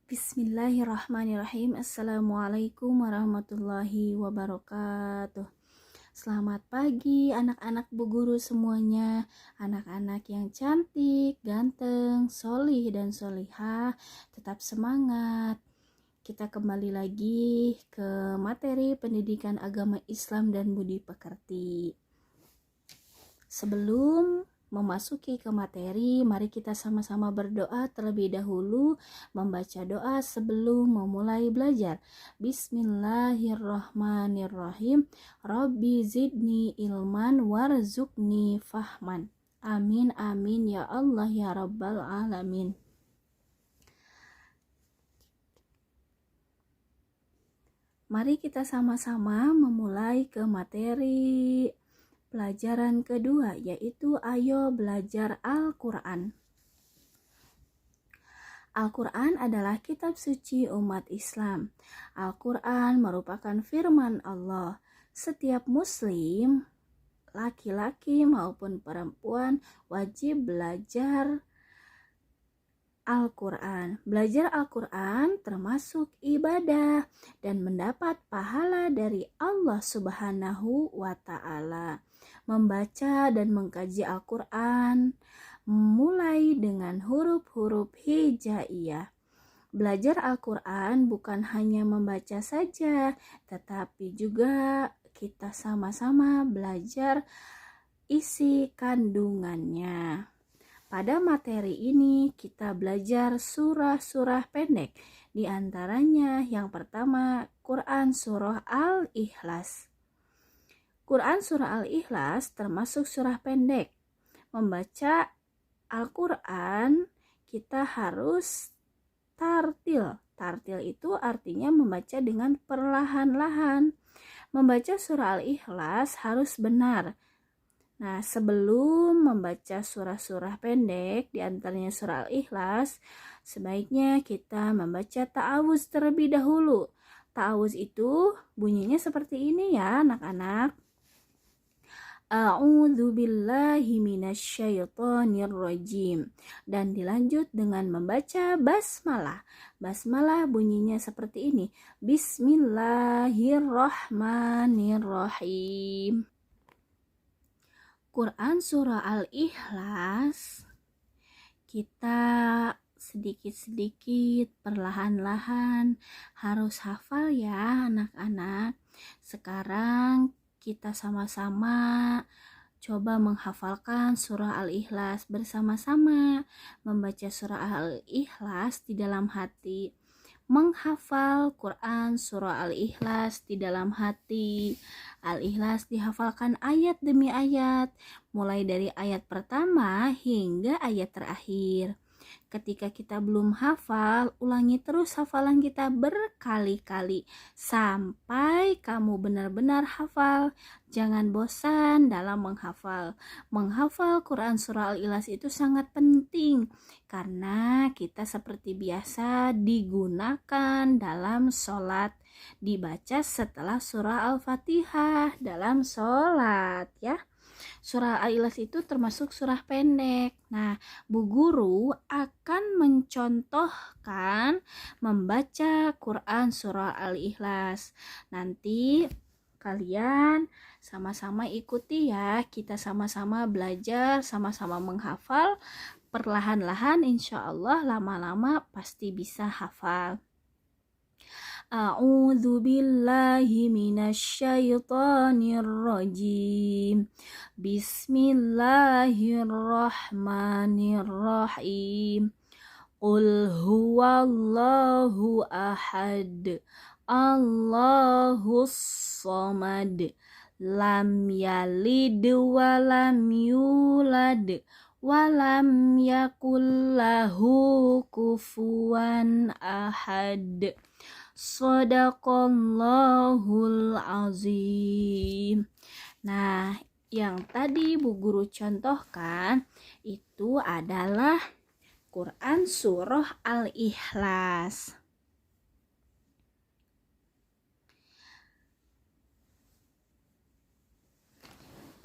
Bismillahirrahmanirrahim. Assalamualaikum warahmatullahi wabarakatuh. Selamat pagi anak-anak Bu Guru semuanya. Anak-anak yang cantik, ganteng, solih dan solihah, tetap semangat. Kita kembali lagi ke materi pendidikan agama Islam dan budi pekerti. Sebelum memasuki ke materi, mari kita sama-sama berdoa terlebih dahulu, membaca doa sebelum memulai belajar. Bismillahirrahmanirrahim. Rabbi zidni ilman warzuqni fahman. Amin amin ya Allah ya Rabbal alamin. Mari kita sama-sama memulai ke materi pelajaran kedua, yaitu ayo belajar Al-Quran. Al-Quran adalah kitab suci umat Islam. Al-Quran merupakan firman Allah. Setiap muslim, laki-laki maupun perempuan, wajib belajar Al-Quran. Belajar Al-Quran termasuk ibadah dan mendapat pahala dari Allah Subhanahu wa Ta'ala. Membaca dan mengkaji Al-Quran mulai dengan huruf-huruf hijaiyah. Belajar Al-Quran bukan hanya membaca saja, tetapi juga kita sama-sama belajar isi kandungannya. Pada materi ini kita belajar surah-surah pendek. Di antaranya yang pertama, Quran Surah Al-Ikhlas. Quran Surah Al-Ikhlas termasuk surah pendek. Membaca Al-Quran kita harus tartil. Tartil itu artinya membaca dengan perlahan-lahan. Membaca surah Al-Ikhlas harus benar. Nah, sebelum membaca surah-surah pendek, di antaranya surah Al-Ikhlas, sebaiknya kita membaca ta'awuz terlebih dahulu. Ta'awuz itu bunyinya seperti ini ya, anak-anak. A'udzu billahi minasyaitonir rajim. Dan dilanjut dengan membaca basmalah. Basmalah bunyinya seperti ini. Bismillahirrahmanirrahim. Quran Surah Al-Ikhlas kita sedikit-sedikit perlahan-lahan harus hafal ya anak-anak. Sekarang kita sama-sama coba menghafalkan surah Al-Ikhlas bersama-sama. Membaca surah Al-Ikhlas di dalam hati. Menghafal Quran Surah Al-Ikhlas di dalam hati. Al-Ikhlas dihafalkan ayat demi ayat, mulai dari ayat pertama hingga ayat terakhir. Ketika kita belum hafal, ulangi terus hafalan kita berkali-kali sampai kamu benar-benar hafal. Jangan bosan dalam menghafal. Menghafal Quran Surah Al-Ikhlas itu sangat penting karena kita seperti biasa digunakan dalam sholat. Dibaca setelah surah Al-Fatihah dalam sholat ya. Surah Al-Ikhlas itu termasuk surah pendek. Nah, Bu Guru akan mencontohkan membaca Quran Surah Al-Ikhlas. Nanti kalian sama-sama ikuti ya. Kita sama-sama belajar, sama-sama menghafal. Perlahan-lahan insya Allah lama-lama pasti bisa hafal. A'udzu billahi minasyaitonir rajim. Bismillahirrahmanirrahim. Qul huwallahu ahad. Allahus samad. Lam yalid wa lam yulad. Walam yakullahu kufuwan ahad. Shadaqallahul azim. Nah, yang tadi Bu Guru contohkan itu adalah Quran Surah Al-Ikhlas.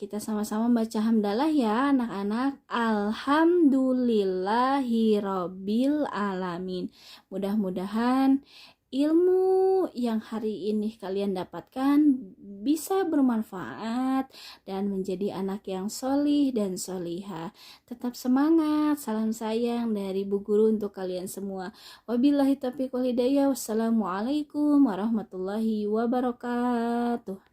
Kita sama-sama baca hamdalah ya anak-anak. Alhamdulillahirobbil alamin. Mudah-mudahan ilmu yang hari ini kalian dapatkan bisa bermanfaat dan menjadi anak yang solih dan solihah. Tetap semangat. Salam sayang dari Bu Guru untuk kalian semua. Wabillahi taufiq wal hidayah. Wassalamualaikum warahmatullahi wabarakatuh.